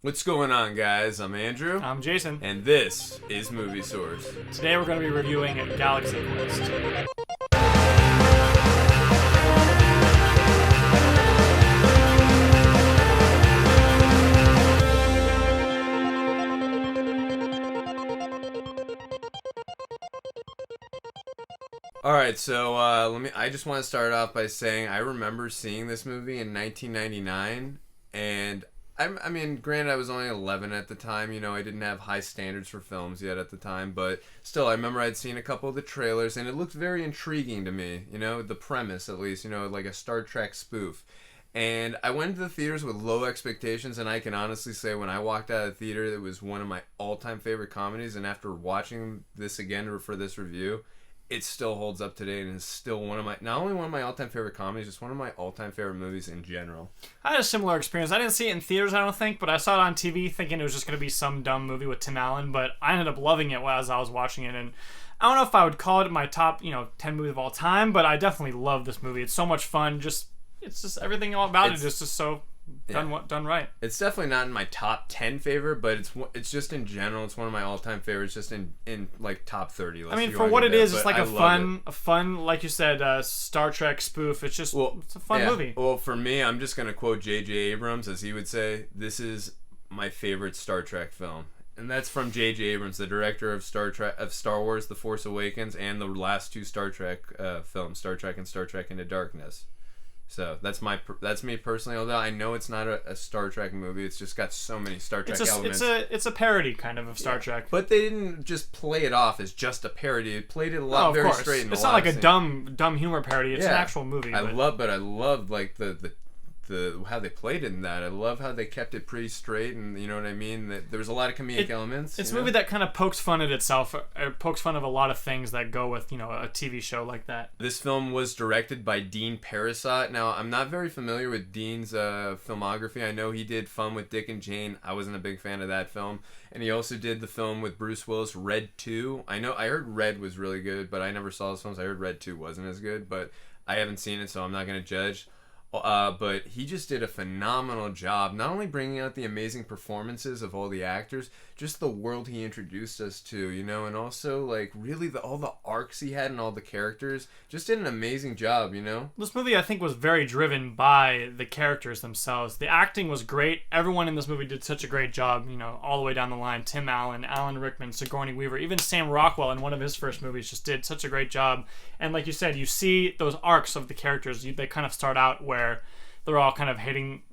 What's going on, guys? I'm Andrew. I'm Jason. And this is Movie Source. Today we're going to be reviewing Galaxy Quest. Alright, so I just want to start off by saying I remember seeing this movie in 1999, and I mean, granted, I was only 11 at the time. You know, I didn't have high standards for films yet at the time, but still, I remember I'd seen a couple of the trailers, and it looked very intriguing to me. You know, the premise, at least, you know, like a Star Trek spoof. And I went to the theaters with low expectations, and I can honestly say when I walked out of the theater, it was one of my all-time favorite comedies, and after watching this again for this review, it still holds up today and is still one of my, not only one of my all-time favorite comedies, just one of my all-time favorite movies in general. I had a similar experience. I didn't see it in theaters, I don't think, but I saw it on TV thinking it was just going to be some dumb movie with Tim Allen, but I ended up loving it as I was watching it, and I don't know if I would call it my top, 10 movies of all time, but I definitely love this movie. It's so much fun. It's just everything all about it is just so done right. It's definitely not in my top 10 favorite, but it's just in general, it's one of my all-time favorites, just in like top 30. I mean, for what it is, it's like a fun, like you said, Star Trek spoof. It's just it's a fun movie. Well, for me, I'm just gonna quote J.J. Abrams, as he would say, "This is my favorite Star Trek film." And that's from J.J. Abrams, the director of Star Wars: The Force Awakens, and the last two Star Trek films, Star Trek and Star Trek Into Darkness. So that's me personally. Although I know it's not a Star Trek movie, it's just got so many Star Trek elements. It's a parody kind of Star Trek. But they didn't just play it off as just a parody. It played it a lot very straight. It's not like a dumb humor parody. It's an actual movie. I love like the how they played it in that. I love how they kept it pretty straight, and you know what I mean. That there was a lot of comedic elements. It's a movie that kind of pokes fun at itself. It pokes fun of a lot of things that go with a TV show like that. This film was directed by Dean Parisot. Now I'm not very familiar with Dean's filmography. I know he did Fun with Dick and Jane. I wasn't a big fan of that film, and he also did the film with Bruce Willis, Red 2. I heard Red was really good, but I never saw those films. I heard Red 2 wasn't as good, but I haven't seen it, so I'm not gonna judge. But he just did a phenomenal job, not only bringing out the amazing performances of all the actors, just the world he introduced us to, and also like really all the arcs he had and all the characters. Just did an amazing job, This movie, I think, was very driven by the characters themselves. The acting was great. Everyone in this movie did such a great job, all the way down the line. Tim Allen, Alan Rickman, Sigourney Weaver, even Sam Rockwell in one of his first movies just did such a great job. And like you said, you see those arcs of the characters. They kind of start out where they're all kind of hating,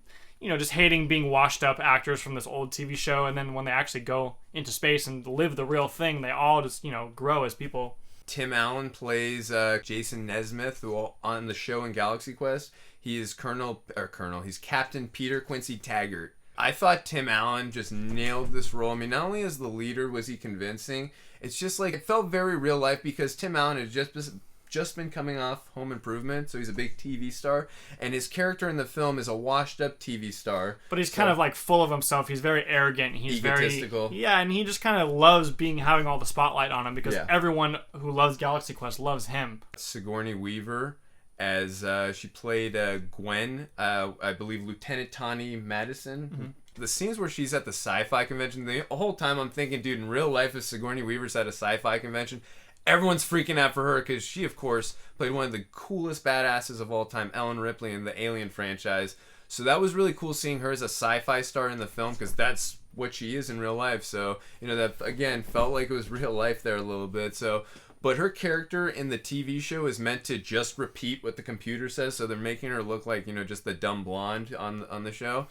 just hating being washed up actors from this old TV show. And then when they actually go into space and live the real thing, they all just, grow as people. Tim Allen plays Jason Nesmith, who on the show in Galaxy Quest, he is he's Captain Peter Quincy Taggart. I thought Tim Allen just nailed this role. I mean, not only as the leader was he convincing, it's just like, it felt very real life because Tim Allen had just been coming off Home Improvement, so he's a big TV star, and his character in the film is a washed-up TV star. But he's kind of like full of himself. He's very arrogant. He's egotistical. And he just kind of loves having all the spotlight on him because everyone who loves Galaxy Quest loves him. Sigourney Weaver, as she played Gwen, I believe Lieutenant Tawny Madison. Mm-hmm. The scenes where she's at the sci-fi convention, the whole time I'm thinking, dude, in real life, if Sigourney Weaver's at a sci-fi convention, everyone's freaking out for her because she, of course, played one of the coolest badasses of all time, Ellen Ripley, in the Alien franchise. So that was really cool seeing her as a sci-fi star in the film because that's what she is in real life. So, that, again, felt like it was real life there a little bit. So, but her character in the TV show is meant to just repeat what the computer says. So they're making her look like, just the dumb blonde on the show.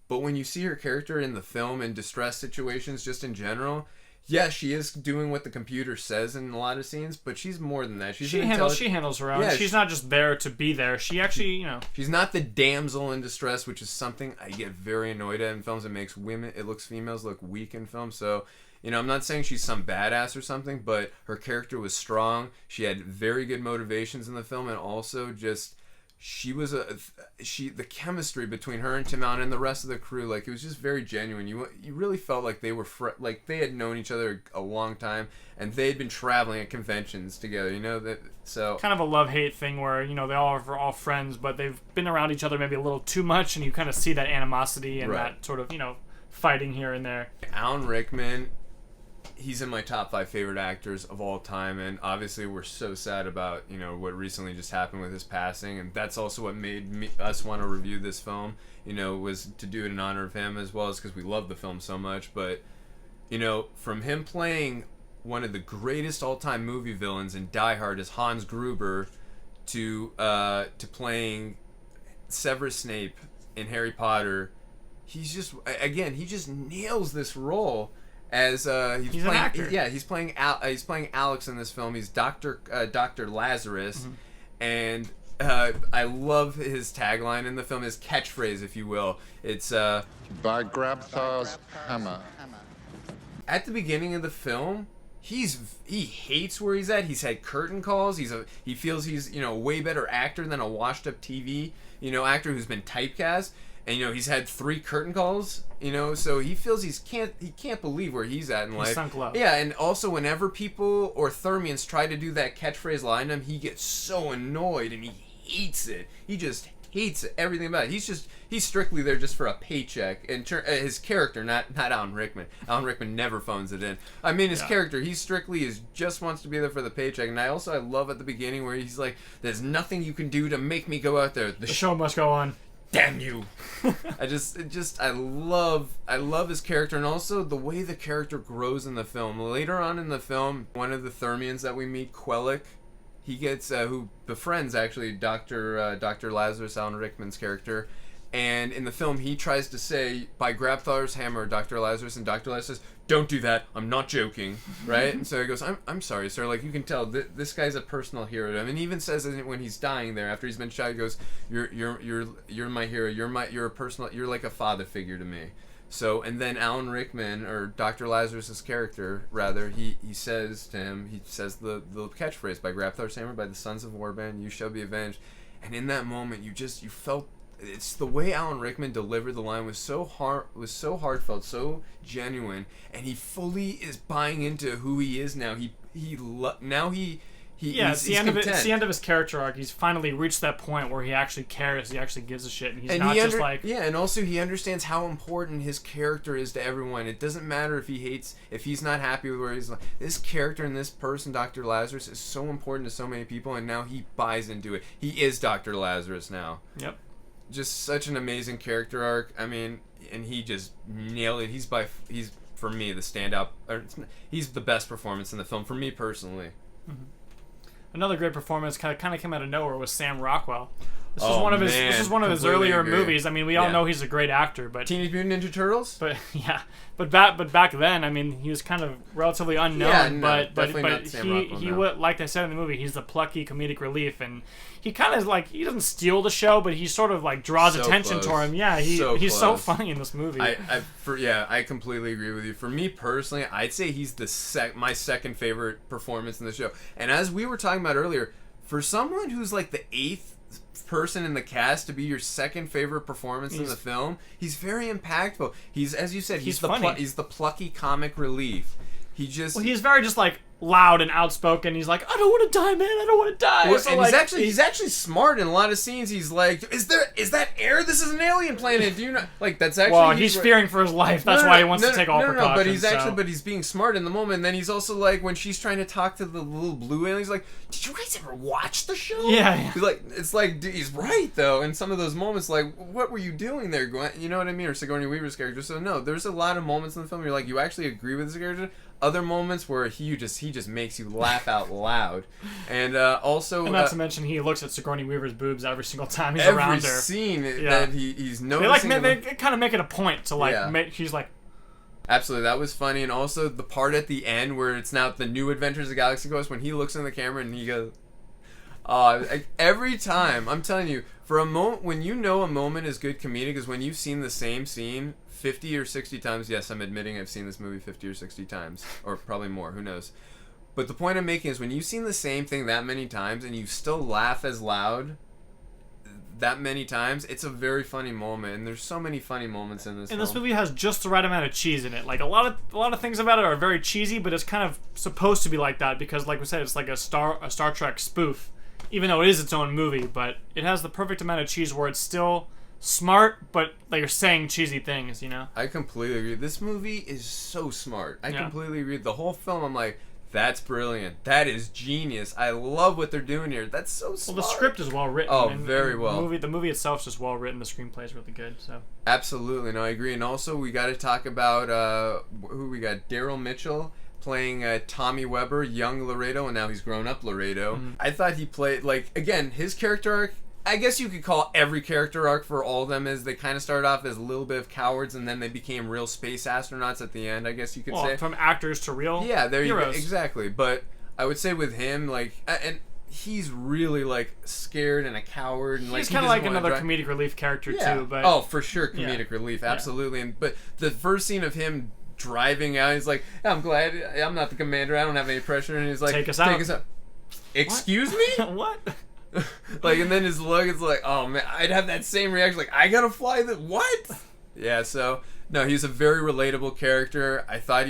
But when you see her character in the film in distress situations, just in general, yeah, she is doing what the computer says in a lot of scenes, but she's more than that. She handles her own. Yeah, she's not just there to be there. She actually, She's not the damsel in distress, which is something I get very annoyed at in films. It looks females look weak in films. So, I'm not saying she's some badass or something, but her character was strong. She had very good motivations in the film, and also just the chemistry between her and Tim Allen and the rest of the crew, like, it was just very genuine. You really felt like they were like they had known each other a long time and they had been traveling at conventions together. So kind of a love-hate thing where they all are all friends, but they've been around each other maybe a little too much, and you kind of see that animosity and that sort of fighting here and there. Alan Rickman, he's in my top 5 favorite actors of all time, and obviously we're so sad about, you know, what recently just happened with his passing, and that's also what made us want to review this film, you know, was to do it in honor of him, as well as because we love the film so much. But, you know, from him playing one of the greatest all-time movie villains in Die Hard as Hans Gruber to playing Severus Snape in Harry Potter, he just nails this role. As he's an actor. Yeah, he's playing Alex in this film. He's Dr. Lazarus, and I love his tagline in the film, his catchphrase, if you will. It's by Grabthar's hammer. At the beginning of the film, he hates where he's at. He's had curtain calls. He feels he's, you know, a way better actor than a washed up TV, you know, actor who's been typecast. And, you know, he's had 3 curtain calls, you know, so he feels he can't believe where he's at in life. Sunk low. Yeah, and also whenever people or Thermians try to do that catchphrase line to him, he gets so annoyed and he hates it. He just hates it, everything about it. He's strictly there just for a paycheck. And his character, not Alan Rickman. Alan Rickman never phones it in. I mean, his character, he strictly just wants to be there for the paycheck. And I love at the beginning where he's like, "There's nothing you can do to make me go out there. The show must go on. Damn you!" I love his character, and also the way the character grows in the film. Later on in the film, one of the Thermians that we meet, Quellic, he gets who befriends actually Dr. Lazarus, Alan Rickman's character. And in the film, he tries to say, by Grabthar's hammer, Dr. Lazarus, and Dr. Lazarus says, "Don't do that. I'm not joking." Right? And so he goes, I'm sorry, sir. Like, you can tell, this guy's a personal hero to him. And he even says it when he's dying there, after he's been shot, he goes, You're my hero. You're like a father figure to me. So, and then Alan Rickman, or Dr. Lazarus's character, rather, he says to him, he says the catchphrase, by Grabthar's hammer, by the sons of Warband, you shall be avenged. And in that moment, you felt, it's the way Alan Rickman delivered the line was so heartfelt, so genuine, and he fully is buying into who he is now. It's the end of his character arc. He's finally reached that point where he actually cares. He actually gives a shit, and he's not just like... Yeah, and also he understands how important his character is to everyone. It doesn't matter if he's not happy with where he's... This character and this person, Dr. Lazarus, is so important to so many people, and now he buys into it. He is Dr. Lazarus now. Yep. Just such an amazing character arc. I mean, and he just nailed it. He's for me the standout. He's the best performance in the film for me personally. Mm-hmm. Another great performance kind of came out of nowhere was Sam Rockwell. This is one of his earlier movies. I mean, we all know he's a great actor, but Teenage Mutant Ninja Turtles. But yeah, but back then, I mean, he was kind of relatively unknown. But like I said in the movie, he's the plucky comedic relief, and he kind of like, he doesn't steal the show, but he sort of like draws attention to him. Yeah, he's so funny in this movie. I completely agree with you. For me personally, I'd say he's my second favorite performance in the show. And as we were talking about earlier, for someone who's like the 8th person in the cast to be your second favorite performance in the film, he's very impactful. He's, as you said, he's funny. He's the plucky comic relief. He's very just like loud and outspoken. He's like, "I don't want to die, man. I don't want to die." Well, so, and like, he's actually smart in a lot of scenes. He's like, "Is that air? This is an alien planet. Do you know?" Like, that's actually. Well, he's fearing for his life. That's why he wants to take all precautions. But he's being smart in the moment. And then he's also like, when she's trying to talk to the little blue alien, he's like, "Did you guys ever watch the show?" Yeah. He's like, it's like, dude, he's right though. In some of those moments, like, what were you doing there, Gwen? You know what I mean? Or Sigourney Weaver's character. So no, there's a lot of moments in the film where you're like, you actually agree with this character. Other moments where he just makes you laugh out loud, and also, and not to mention, he looks at Sigourney Weaver's boobs every single time he's around her. Every scene that he's noticing. They kind of make it a point to like he's like. Absolutely, that was funny, and also the part at the end where it's now the New Adventures of Galaxy Quest when he looks in the camera and he goes, every time, I'm telling you, for a moment, when you know a moment is good comedic is when you've seen the same scene 50 or 60 times. Yes, I'm admitting I've seen this movie 50 or 60 times, or probably more, who knows. But the point I'm making is when you've seen the same thing that many times and you still laugh as loud that many times, it's a very funny moment, and there's so many funny moments in this film. And this movie has just the right amount of cheese in it. Like, a lot of things about it are very cheesy, but it's kind of supposed to be like that because, like we said, it's like a Star Trek spoof, even though it is its own movie, but it has the perfect amount of cheese where it's still smart, but like you're saying cheesy things, you know? I completely agree. This movie is so smart. I completely agree. The whole film, I'm like, that's brilliant. That is genius. I love what they're doing here. That's so smart. Well, the script is well written. Oh, very well. The movie itself is just well written. The screenplay is really good. So absolutely, no, I agree. And also, we got to talk about who we got. Darrell Mitchell playing Tommy Weber, young Laredo, and now he's grown up Laredo. Mm-hmm. I thought he played, like, again, his character arc, I guess you could call every character arc for all of them is they kind of started off as a little bit of cowards and then they became real space astronauts at the end, I guess you could say. From actors to real there heroes. You go. Exactly. But I would say with him, like, and he's really, like, scared and a coward. And he's kind of like another comedic relief character, too. But oh, for sure, comedic relief, absolutely. And but the first scene of him driving out, he's like, I'm glad I'm not the commander, I don't have any pressure. And he's like, take us out. Excuse me? What? Like, and then his look is like, oh man, I'd have that same reaction, like, I gotta fly the what? Yeah, so no, he's a very relatable character. I thought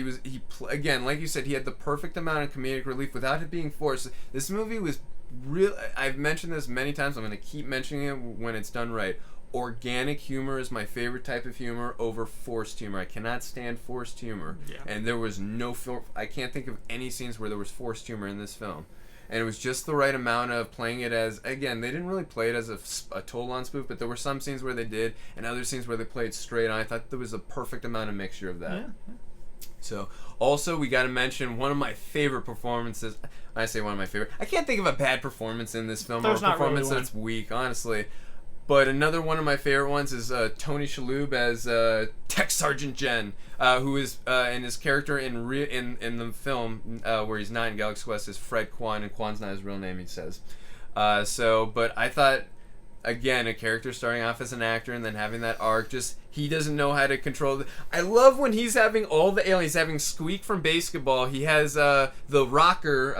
again, like you said, he had the perfect amount of comedic relief without it being forced. This movie was real. I've mentioned this many times. I'm gonna keep mentioning it when it's done right. Organic humor is my favorite type of humor over forced humor. I cannot stand forced humor, and there was I can't think of any scenes where there was forced humor in this film. And it was just the right amount of playing it as, again, they didn't really play it as a total-on spoof, but there were some scenes where they did, and other scenes where they played straight on. I thought there was a perfect amount of mixture of that. Yeah. So, also, we got to mention one of my favorite performances. When I say one of my favorite, I can't think of a bad performance in this film. There's or a performance that's weak, honestly. But another one of my favorite ones is Tony Shalhoub as Tech Sergeant Jen, who is and his character in the film where he's not in Galaxy Quest is Fred Kwan, and Kwan's not his real name, he says. But I thought, again, a character starting off as an actor and then having that arc, just he doesn't know how to control. I love when he's having all the aliens. He's having Squeak from Basketball. He has the rocker.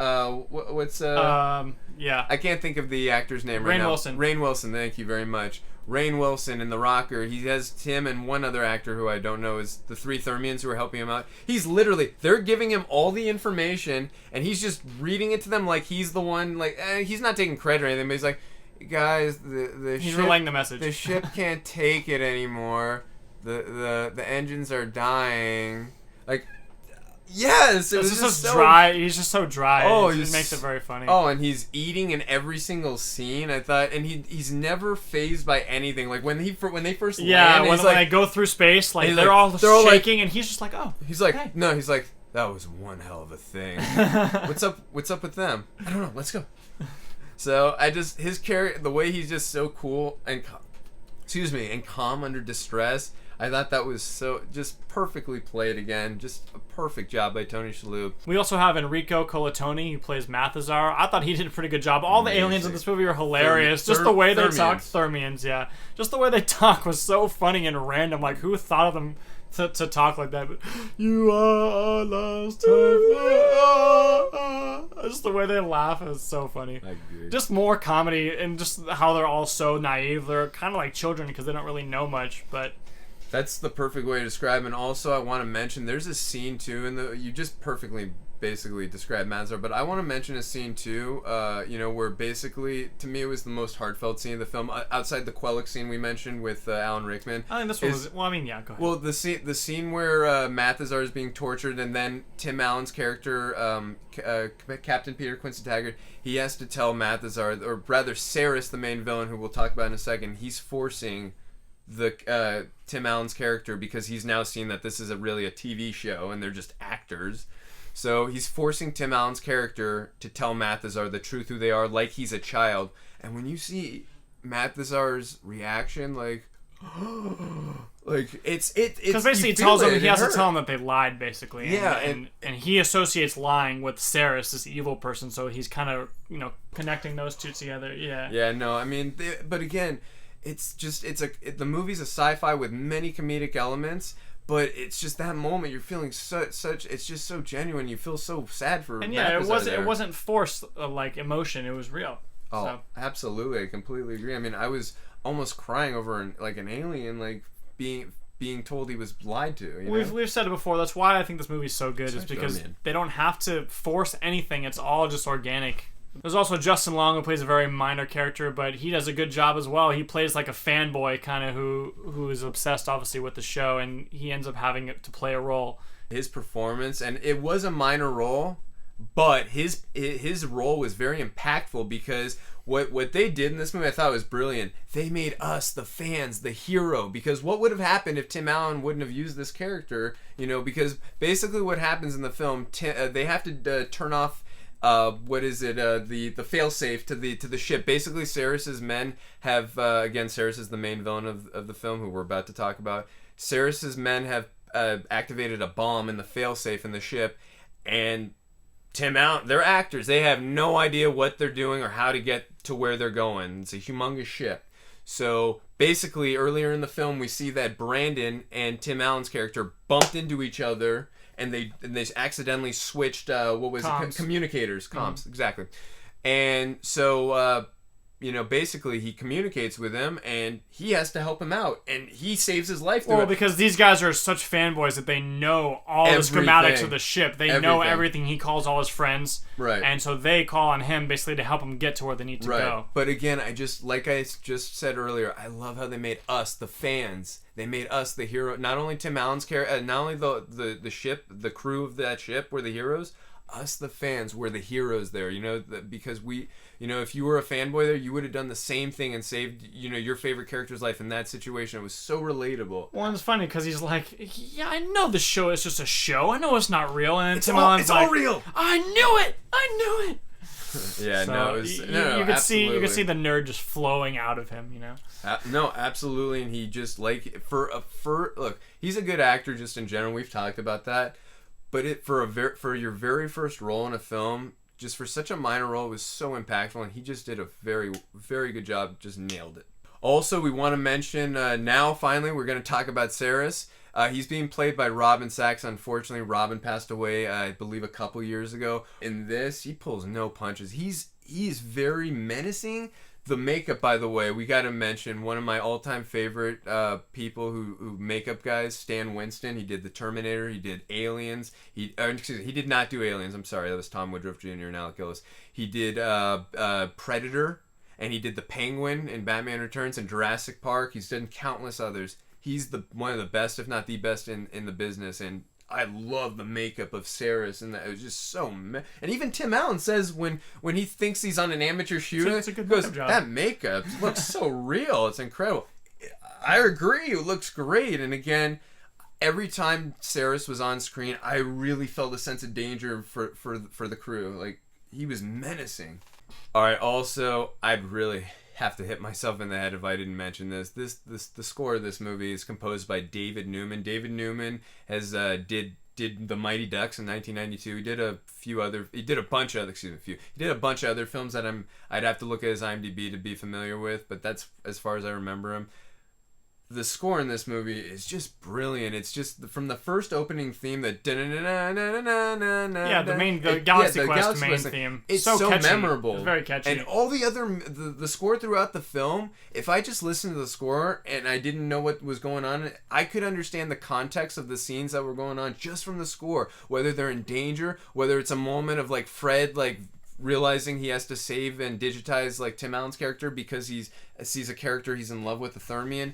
Yeah. I can't think of the actor's name right now. Rainn Wilson, thank you very much. Rainn Wilson in The Rocker. He has Tim and one other actor who I don't know is the three Thermians who are helping him out. They're giving him all the information, and he's just reading it to them like he's the one, like, he's not taking credit or anything, but he's like, guys, he's relaying the message. The ship can't take it anymore. The engines are dying. Like, yes, it was just so dry. He's just so dry. Oh, it makes it very funny. Oh, and he's eating in every single scene. I thought, and he's never fazed by anything. Like when they first land, when they go through space, like they're all shaking, and he's just like, oh. He's like, hey. No, he's like, that was one hell of a thing. What's up with them? I don't know. Let's go. So his character, the way he's just so cool and calm under distress. I thought that was so just perfectly played again. Just a perfect job by Tony Shalhoub. We also have Enrico Colantoni, who plays Mathazar. I thought he did a pretty good job. All the aliens in this movie are hilarious. Just the way they talk. Thermians, yeah. Just the way they talk was so funny and random. Like, who thought of them to talk like that? But, you are our last time. Just the way they laugh is so funny. I agree. Just more comedy and just how they're all so naive. They're kind of like children because they don't really know much, but... That's the perfect way to describe. And also, I want to mention there's a scene too, you just perfectly basically described Mazar, but I want to mention a scene too. Where basically to me it was the most heartfelt scene of the film, outside the Quellic scene we mentioned with Alan Rickman. I think this one was. Well, I mean, yeah, go ahead. Well, the scene where Mathazar is being tortured, and then Tim Allen's character, Captain Peter Quincy Taggart, he has to tell Mathazar, or rather Saris, the main villain, who we'll talk about in a second. He's forcing the Tim Allen's character, because he's now seen that this is really a TV show and they're just actors. So he's forcing Tim Allen's character to tell Mathazar the truth, who they are, like he's a child. And when you see Mathazar's reaction, like it's because basically he tells him, he has to tell him that they lied, basically. Yeah, and he associates lying with Saris, this evil person. So he's kind of connecting those two together. Yeah. Yeah. No, I mean, but again. The movie's a sci-fi with many comedic elements, but it's just that moment you're feeling such it's just so genuine. You feel so sad for. And yeah, it wasn't forced like emotion. It was real. Oh, so. Absolutely, I completely agree. I mean, I was almost crying over an alien like being told he was lied to. We've said it before. That's why I think this movie's so good. Is because they don't have to force anything. It's all just organic. There's also Justin Long, who plays a very minor character, but he does a good job as well. He plays like a fanboy kind of who is obsessed, obviously, with the show, and he ends up having to play a role. His performance, and it was a minor role, but his role was very impactful because what they did in this movie I thought was brilliant. They made us, the fans, the hero, because what would have happened if Tim Allen wouldn't have used this character? Because basically what happens in the film, they have to turn off the failsafe to the ship. Basically, Saris's men have again, Saris is the main villain of the film, who we're about to talk about. Saris's men have activated a bomb in the failsafe in the ship, and Tim Allen, they're actors. They have no idea what they're doing or how to get to where they're going. It's a humongous ship. So basically, earlier in the film, we see that Brandon and Tim Allen's character bumped into each other, and they accidentally switched comms. Communicators, comms, exactly. And so basically he communicates with him, and he has to help him out, and he saves his life through it. Because these guys are such fanboys that they know all the schematics of the ship. They know everything. He calls all his friends. Right. And so they call on him basically to help them get to where they need to go. But again, I just said earlier, I love how they made us, the fans. They made us the hero. Not only Tim Allen's character, not only the ship, the crew of that ship were the heroes. Us, the fans, were the heroes there. Because we, if you were a fanboy there, you would have done the same thing and saved, your favorite character's life in that situation. It was so relatable. Well, it's funny because he's like, yeah, I know the show is just a show. I know it's not real. And then Tim Allen's like, all real. I knew it. Yeah, so no, it was, you could absolutely. You could see the nerd just flowing out of him, No, absolutely, and he just look, he's a good actor just in general. We've talked about that, but for your very first role in a film, just for such a minor role, it was so impactful, and he just did a very, very good job. Just nailed it. Also, we want to mention now finally we're going to talk about Saris. He's being played by Robin Sachs. Unfortunately, Robin passed away, I believe, a couple years ago. In this, he pulls no punches. He's very menacing. The makeup, by the way, we got to mention one of my all-time favorite people who makeup guys, Stan Winston. He did The Terminator. He did Aliens. He did not do Aliens. I'm sorry, that was Tom Woodruff Jr. and Alec Gillis. He did Predator, and he did The Penguin in Batman Returns and Jurassic Park. He's done countless others. He's one of the best, if not the best, in the business, and I love the makeup of Saris, and that it was just so. And even Tim Allen says when he thinks he's on an amateur shoot, it's a good goes, job. That makeup looks so real. It's incredible. I agree. It looks great. And again, every time Saris was on screen, I really felt a sense of danger for the crew. Like, he was menacing. All right. Also, I'd really have to hit myself in the head if I didn't mention this. The score of this movie is composed by David Newman. David Newman has did The Mighty Ducks in 1992. He did a bunch of other films that I'd have to look at his IMDb to be familiar with, but that's as far as I remember him. The score in this movie is just brilliant. It's just from the first opening theme, the Galaxy Quest main theme. It's so catchy. memorable. It's very catchy. And all the other the score throughout the film, if I just listened to the score and I didn't know what was going on, I could understand the context of the scenes that were going on just from the score. Whether they're in danger, whether it's a moment of like Fred realizing he has to save and digitize Tim Allen's character because he sees a character he's in love with, the Thermian.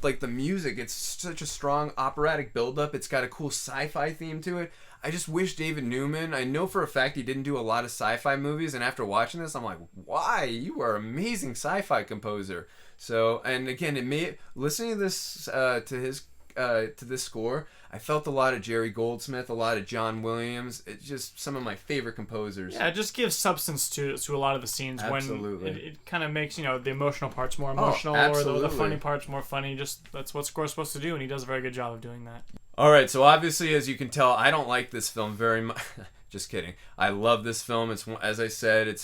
The music, it's such a strong operatic buildup. It's got a cool sci-fi theme to it. I just wish David Newman, I know for a fact he didn't do a lot of sci-fi movies, and after watching this, I'm like, why? You are an amazing sci-fi composer. So, and again, listening to this, to this score, I felt a lot of Jerry Goldsmith, a lot of John Williams. It's just some of my favorite composers. Yeah, it just gives substance to a lot of the scenes. Absolutely. When it kind of makes, the emotional parts more emotional, or the funny parts more funny. Just that's what score's supposed to do, and he does a very good job of doing that. All right, so obviously, as you can tell, I don't like this film very much. Just kidding. I love this film. It's, as I said,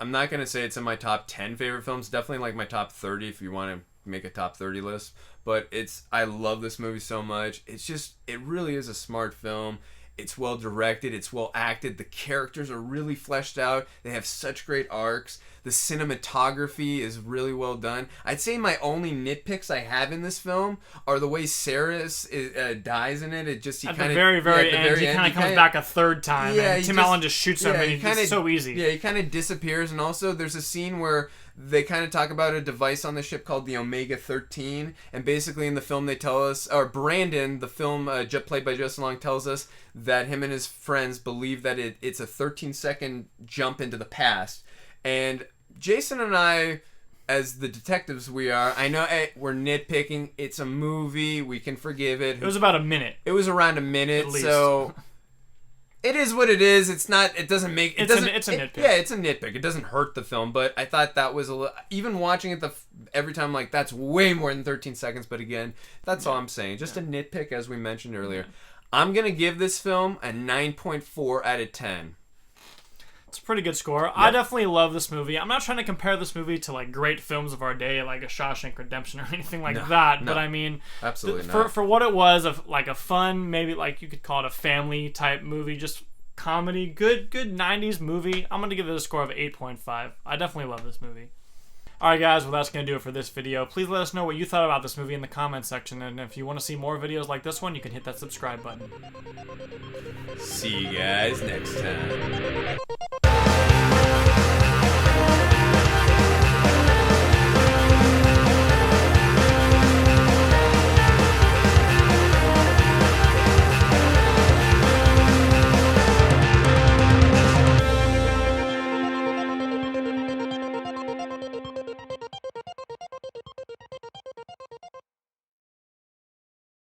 I'm not going to say it's in my top 10 favorite films. Definitely my top 30 if you want to make a top 30 list. But I love this movie so much. It really is a smart film. It's well directed. It's well acted. The characters are really fleshed out. They have such great arcs. The cinematography is really well done. I'd say my only nitpicks I have in this film are the way Saris dies in it. It just at the very end, he kind of comes back a third time, and Tim Allen just shoots him, and it's so easy. Yeah, he kind of disappears, and also there's a scene where they kind of talk about a device on the ship called the Omega-13, and basically in the film they tell us, or Brandon, the film played by Justin Long, tells us that him and his friends believe that it's a 13-second jump into the past. And Jason and I, as the detectives we are, I know we're nitpicking. It's a movie. We can forgive it. It was about a minute. It was around a minute, at least. So it is what it is. It's not. It doesn't make. It's a nitpick. Yeah, it's a nitpick. It doesn't hurt the film, but I thought that was even watching it every time, like, that's way more than 13 seconds. But again, that's all I'm saying. Just a nitpick, as we mentioned earlier. I'm gonna give this film a 9.4 out of 10. It's a pretty good score. Yep. I definitely love this movie. I'm not trying to compare this movie to like great films of our day, like a Shawshank Redemption or anything like that. No, but I mean, absolutely not. For what it was, of like a fun, maybe like you could call it a family type movie, just comedy, good 90s movie. I'm gonna give it a score of 8.5. I definitely love this movie. Alright guys, well that's going to do it for this video. Please let us know what you thought about this movie in the comments section, and if you want to see more videos like this one, you can hit that subscribe button. See you guys next time.